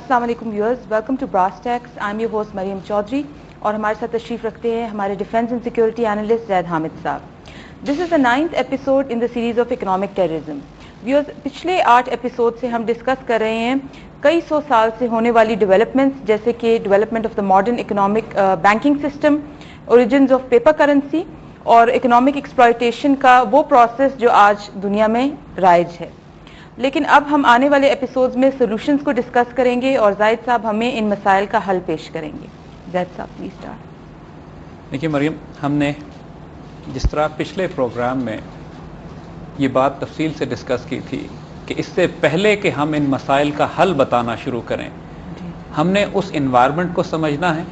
अस्सलाम वालेकुम viewers, welcome to brass tacks. I am your host Maryam Chaudhry और हमारे साथ तशरीफ रखते हैं हमारे defence and security analyst Zaid Hamid साहब। This is the 9th episode in the series of economic terrorism. Viewers, पिछले 8 एपिसोड से हम डिस्कस कर रहे हैं कई सौ साल से होने वाली डेवलपमेंट्स, जैसे कि development of the modern economic banking system, origins of paper currency और इकोनॉमिक एक्सप्लॉयटेशन का वो प्रोसेस जो आज दुनिया में राइज है। लेकिन अब हम आने वाले एपिसोड्स में सॉल्यूशंस को डिस्कस करेंगे और जाहिद साहब हमें इन मसाइल का हल पेश करेंगे। जाहिद साहब प्लीज स्टार्ट। देखिए मरियम, हमने जिस तरह पिछले प्रोग्राम में ये बात तफसील से डिस्कस की थी कि इससे पहले कि हम इन मसाइल का हल बताना शुरू करें, हमने उस इन्वायरमेंट को समझना है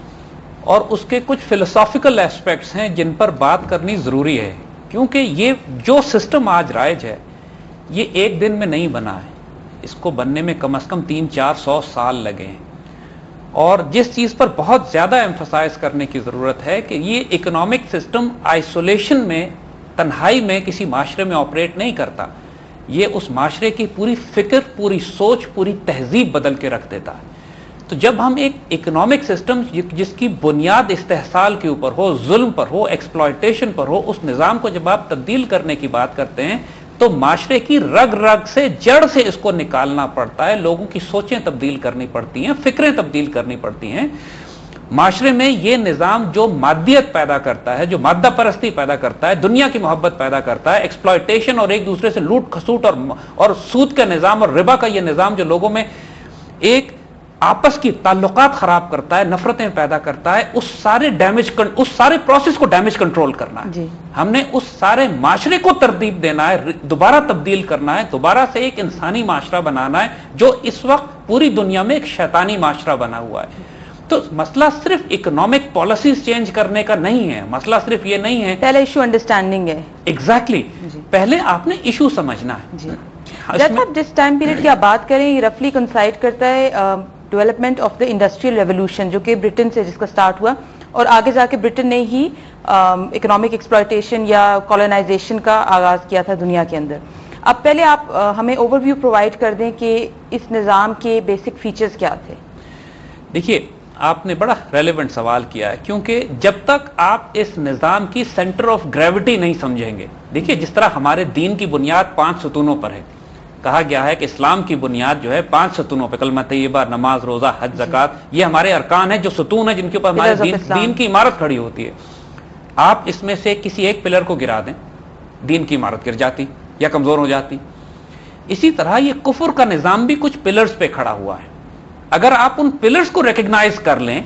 और उसके कुछ फिलोसॉफिकल एस्पेक्ट्स हैं जिन पर बात करनी ज़रूरी है, क्योंकि ये जो सिस्टम आज राइज है ये एक दिन में नहीं बना है। इसको बनने में कम से कम 300-400 साल लगे हैं। और जिस चीज़ पर बहुत ज़्यादा एम्फसाइज करने की ज़रूरत है कि ये इकोनॉमिक सिस्टम आइसोलेशन में, तन्हाई में किसी माशरे में ऑपरेट नहीं करता। ये उस माशरे की पूरी फिक्र, पूरी सोच, पूरी तहजीब बदल के रख देता है। तो जब हम एक इकोनॉमिक सिस्टम जिसकी बुनियाद इस्तेहसाल के ऊपर हो, जुल्म पर हो, एक्सप्लॉयटेशन पर हो, उस निज़ाम को जब आप तब्दील करने की बात करते हैं तो माशरे की रग रग से, जड़ से इसको निकालना पड़ता है। लोगों की सोचें तब्दील करनी पड़ती हैं, फिक्रें तब्दील करनी पड़ती हैं। माशरे में ये निज़ाम जो मादियत पैदा करता है, जो मादा परस्ती पैदा करता है, दुनिया की मोहब्बत पैदा करता है, एक्सप्लॉयटेशन और एक दूसरे से लूट खसूट और सूद का निज़ाम और रिबा का ये निज़ाम जो लोगों में एक आपस की ताल्लुकात खराब करता है, नफरतें पैदा करता है, उस सारे प्रोसेस को डैमेज कंट्रोल करना है। हमने उस सारे माशरे को तरतीब देना है, दोबारा तब्दील करना है, दोबारा से एक इंसानी माशरा बनाना है जो इस वक्त पूरी दुनिया में एक शैतानी माशरा बना हुआ है। तो मसला सिर्फ इकोनॉमिक पॉलिसीज चेंज करने का नहीं है, मसला सिर्फ ये नहीं है। पहले इशू अंडरस्टैंडिंग है। एग्जैक्टली, पहले आपने इशू समझना है। जब जिस टाइम पीरियड की आप बात करें, ये रफली कंसाइड करता है development of the industrial revolution, जो कि ब्रिटेन से जिसका स्टार्ट हुआ और आगे जाके ब्रिटेन ने ही इकोनॉमिक एक्सप्लॉयटेशन या कॉलोनाइजेशन का आगाज किया था दुनिया के अंदर। अब पहले आप हमें ओवरव्यू प्रोवाइड कर दें कि इस निज़ाम के बेसिक फीचर्स क्या थे। देखिए, आपने बड़ा रेलेवेंट सवाल किया है, क्योंकि जब तक आप इस निज़ाम की सेंटर ऑफ ग्रेविटी नहीं समझेंगे, देखिए जिस तरह हमारे दीन की बुनियाद 5 सतूनों पर है, कहा गया है कि इस्लाम की बुनियाद जो है 5 सतूनों पर, कलमा तैयबा, नमाज, रोजा, हज, ज़कात, ये हमारे अरकान है, जो सतून है जिनके ऊपर हमारे दीन की इमारत खड़ी होती है। आप इसमें से किसी एक पिलर को गिरा दें, दीन की इमारत गिर जाती या कमजोर हो जाती। इसी तरह ये कुफर का निजाम भी कुछ पिलर्स पे खड़ा हुआ है। अगर आप उन पिलर्स को रिकग्नाइज कर लें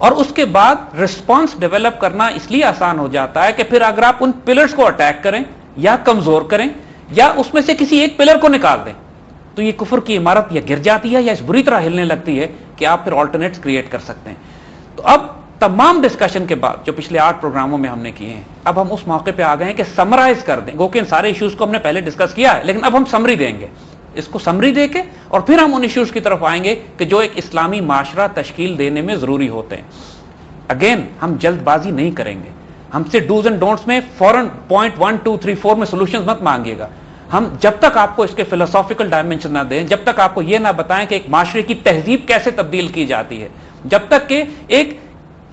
और उसके बाद रिस्पॉन्स डेवलप करना इसलिए आसान हो जाता है कि फिर अगर आप उन पिलर्स को अटैक करें या कमजोर करें या उसमें से किसी एक पिलर को निकाल दें, तो ये कुफर की इमारत या गिर जाती है या इस बुरी तरह हिलने लगती है कि आप फिर ऑल्टरनेट्स क्रिएट कर सकते हैं। तो अब तमाम डिस्कशन के बाद जो पिछले 8 प्रोग्रामों में हमने किए हैं, अब हम उस मौके पे आ गए हैं कि समराइज कर दें। गो के इन सारे इश्यूज को हमने पहले डिस्कस किया है, लेकिन अब हम समरी देंगे, इसको समरी देके और फिर हम उन इश्यूज की तरफ आएंगे कि जो एक इस्लामी माशरा तश्कील देने में जरूरी होते हैं। अगेन, हम जल्दबाजी नहीं करेंगे, हमसे डूज एंड डोंट्स में फौरन पॉइंट 1, 2, 3, 4 में सोल्यूशन मत मांगिएगा। हम जब तक आपको इसके फिलोसॉफिकल डायमेंशन ना दें, जब तक आपको यह ना बताएं कि एक माशरे की तहजीब कैसे तब्दील की जाती है, जब तक कि एक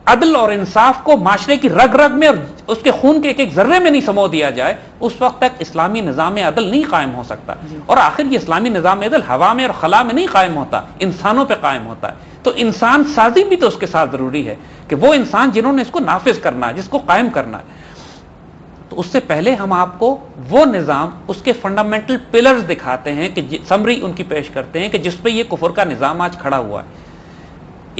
अदल और इंसाफ को माशरे की रग रग में और उसके खून के एक एक जर्रे में नहीं समो दिया जाए, उस वक्त तक इस्लामी निज़ाम अदल नहीं कायम हो सकता। और आखिर ये इस्लामी निज़ाम अदल हवा में और खला में नहीं कायम होता, इंसानों पर कायम होता है। तो इंसान साजी भी तो उसके साथ जरूरी है कि वो इंसान जिन्होंने इसको नाफिज करना है, जिसको कायम करना है। तो उससे पहले हम आपको वो निज़ाम, उसके फंडामेंटल पिलर्स दिखाते हैं कि समरी उनकी पेश करते हैं कि जिस पे ये कुफर का निज़ाम आज खड़ा हुआ है।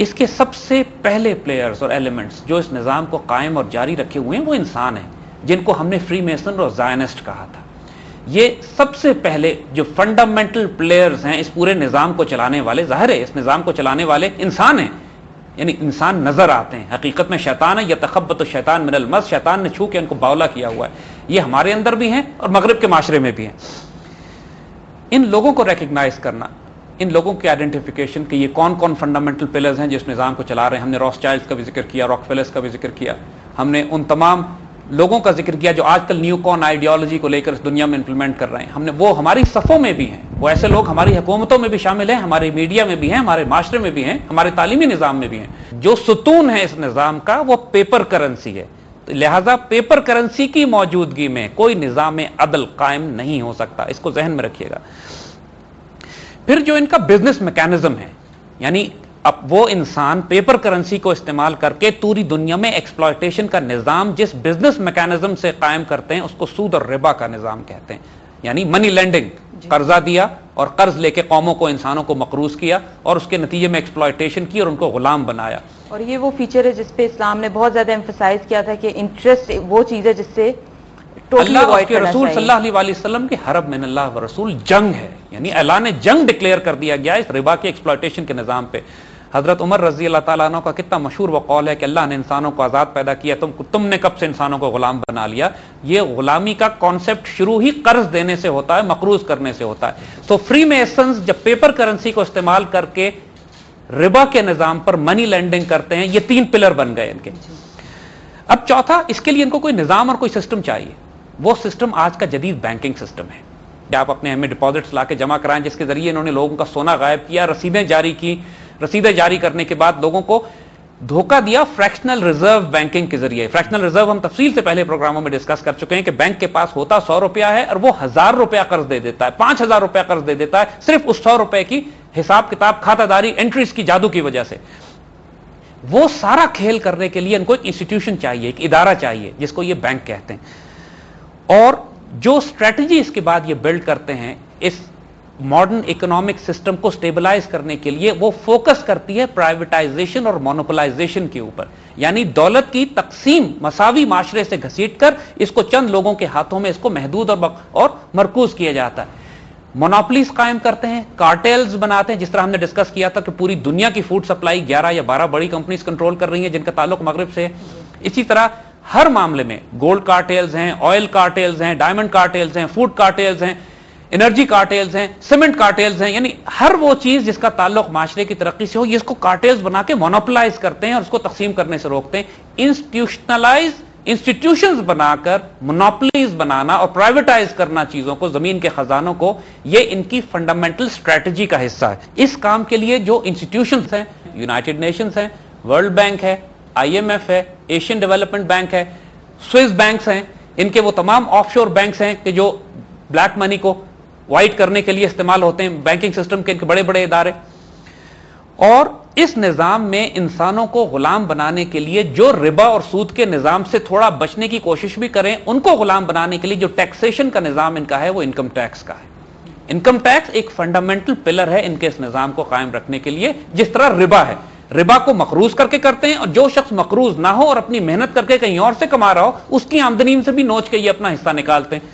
इसके सबसे पहले प्लेयर्स और एलिमेंट्स जो इस निज़ाम को कायम और जारी रखे हुए हैं वो इंसान हैं, जिनको हमने फ्री मेसन और ज़ायनिस्ट कहा था। ये सबसे पहले जो फंडामेंटल प्लेयर्स हैं इस पूरे निज़ाम को चलाने वाले, जाहिर है इस निज़ाम को चलाने वाले इंसान हैं, यानी इंसान नजर आते हैं। हकीकत में शैतान है, या तखब्बत शैतान मिनल मस, शैतान ने छू के उनको बावला किया हुआ है। ये हमारे अंदर भी हैं और मगरिब के माशरे में भी हैं। इन लोगों को रिकग्नाइज करना, इन लोगों की आइडेंटिफिकेशन कि ये कौन कौन फंडामेंटल पिलर्स हैं जिस निज़ाम को चला रहे हैं। हमने रॉथस्चाइल्ड्स का भी जिक्र किया, रॉकफेलर्स का भी जिक्र किया, हमने उन तमाम लोगों का जिक्र किया जो आजकल न्यू कॉन आइडियोलॉजी को लेकर इस दुनिया में इंप्लीमेंट कर रहे हैं। हमने वो हमारी सफ़ों में भी हैं, وہ ایسے لوگ ہماری حکومتوں میں بھی شامل ہیں, ہمارے میڈیا میں بھی ہیں, ہمارے معاشرے میں بھی ہیں, ہمارے تعلیمی نظام میں بھی ہیں. جو ستون ہے اس نظام کا وہ پیپر کرنسی ہے, لہذا پیپر کرنسی کی موجودگی میں کوئی نظام عدل قائم نہیں ہو سکتا, اس کو ذہن میں رکھیے گا. پھر جو ان کا بزنس میکانزم ہے, یعنی اب وہ انسان پیپر کرنسی کو استعمال کر کے پوری دنیا میں ایکسپلائٹیشن کا نظام جس بزنس میکانزم سے قائم کرتے ہیں اس کو سود اور ربا کا نظام کہتے ہیں. یعنی منی لینڈنگ, قرضہ دیا اور قرض لے کے قوموں کو, انسانوں کو مقروض کیا اور اس کے نتیجے میں ایکسپلائٹیشن کی اور ان کو غلام بنایا. اور یہ وہ فیچر ہے جس پہ اسلام نے بہت زیادہ ایمفسائز کیا تھا کہ انٹرسٹ وہ چیز ہے جس سے اللہ اور اس کے رسول صلی اللہ علیہ وسلم کے حرب من اللہ و رسول جنگ ہے, یعنی اعلان جنگ ڈکلیئر کر دیا گیا اس ربا کے ایکسپلائٹیشن کے نظام پہ. حضرت عمر رضی اللہ تعالیٰ عنہ کا کتنا مشہور وہ قول ہے کہ اللہ نے انسانوں کو آزاد پیدا کیا, تم نے کب سے انسانوں کو غلام بنا لیا. یہ غلامی کا کانسیپٹ شروع ہی قرض دینے سے ہوتا ہے, مقروض کرنے سے ہوتا ہے. تو فری میسنز جب پیپر کرنسی کو استعمال کر کے ربا کے نظام پر منی لینڈنگ کرتے ہیں, یہ 3 پلر بن گئے ان کے. اب چوتھا, اس کے لیے ان کو کوئی نظام اور کوئی سسٹم چاہیے. وہ سسٹم آج کا جدید بینکنگ سسٹم ہے کہ آپ اپنے ہمیں ڈپازٹس لا کے جمع کرائیں, جس کے ذریعے انہوں نے لوگوں کا سونا غائب کیا, رسیدیں جاری کی, رسیدیں جاری کرنے کے بعد لوگوں کو دھوکہ دیا فریکشنل ریزرو بینکنگ کے ذریعے. فریکشنل ریزرو ہم تفصیل سے پہلے پروگراموں میں ڈسکس کر چکے ہیں کہ بینک کے پاس ہوتا 100 روپیہ ہے اور وہ 1000 روپیہ قرض دے دیتا ہے, 5000 روپیہ قرض دے دیتا ہے, صرف اس 100 روپے کی حساب کتاب, کھاتہ داری, انٹریز کی جادو کی وجہ سے. وہ سارا کھیل کرنے کے لیے ان کو ایک انسٹیٹیوشن چاہیے, ایک ادارہ چاہیے جس کو یہ بینک کہتے ہیں. اور جو اسٹریٹجی اس کے بعد یہ بلڈ کرتے ہیں اس ماڈرن اکنامک سسٹم کو سٹیبلائز کرنے کے لیے, وہ فوکس کرتی ہے پرائیویٹائزیشن اور مونوپلائزیشن کے اوپر. یعنی دولت کی تقسیم مساوی معاشرے سے گھسیٹ کر اس کو چند لوگوں کے ہاتھوں میں اس کو محدود اور مرکوز کیا جاتا ہے. مونوپلیز قائم کرتے ہیں, کارٹیلز بناتے ہیں, جس طرح ہم نے ڈسکس کیا تھا کہ پوری دنیا کی فوڈ سپلائی 11 یا 12 بڑی کمپنیز کنٹرول کر رہی ہیں جن کا تعلق مغرب سے ہے. اسی طرح ہر معاملے میں گولڈ کارٹیلز ہیں, آئل کارٹیلز ہیں, ڈائمنڈ کارٹیلز ہیں, فوڈ کارٹیلز ہیں, انرجی کارٹیلز ہیں, سیمنٹ کارٹیلز ہیں. یعنی ہر وہ چیز جس کا تعلق معاشرے کی ترقی سے ہو, یہ اس کو کارٹیلز بنا کے مونوپلائز کرتے ہیں اور اس کو تقسیم کرنے سے روکتے ہیں. انسٹیٹیوشنز بنا کر مونوپلیز بنانا اور پرائیویٹائز کرنا چیزوں کو, زمین کے خزانوں کو, یہ ان کی فنڈامنٹل اسٹریٹجی کا حصہ ہے. اس کام کے لیے جو انسٹیٹیوشنز ہیں, یونائٹڈ نیشنز ہیں, ورلڈ بینک ہے, IMF ہے, ایشین ڈیولپمنٹ بینک ہے, سوئس بینکس ہیں, ان کے وہ تمام آف شور بینکس ہیں کہ جو بلیک منی کو وائٹ کرنے کے لیے استعمال ہوتے ہیں, بینکنگ سسٹم کے بڑے بڑے ادارے. اور اس نظام میں انسانوں کو غلام بنانے کے لیے جو ربا اور سود کے نظام سے تھوڑا بچنے کی کوشش بھی کریں, ان کو غلام بنانے کے لیے جو ٹیکسیشن کا نظام ان کا ہے وہ انکم ٹیکس کا ہے. انکم ٹیکس ایک فنڈامنٹل پلر ہے ان کے اس نظام کو قائم رکھنے کے لیے. جس طرح ربا ہے, ربا کو مقروض کر کے کرتے ہیں, اور جو شخص مقروض نہ ہو اور اپنی محنت کر کے کہیں اور سے کما رہا ہو, اس کی آمدنی سے بھی نوچ کے یہ اپنا حصہ نکالتے ہیں.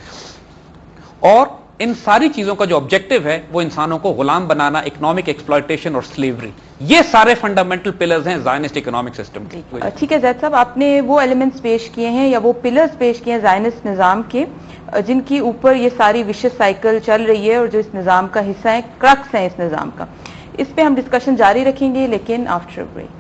اور ان ساری چیزوں کا جو آبجیکٹو ہے وہ انسانوں کو غلام بنانا, اکنامک ایکسپلائٹیشن اور سلیوری, یہ سارے فنڈامنٹل پلرز ہیں زائنسٹ اکنامک سسٹم کے. ٹھیک ہے زید صاحب, آپ نے وہ ایلیمنٹس پیش کیے ہیں یا وہ پلرز پیش کیے ہیں زائنسٹ نظام کے جن کے اوپر یہ ساری وشس سائیکل چل رہی ہے اور جو اس نظام کا حصہ ہے, کرکس ہیں اس نظام کا. اس پہ ہم ڈسکشن جاری رکھیں گے لیکن آفٹر بریک.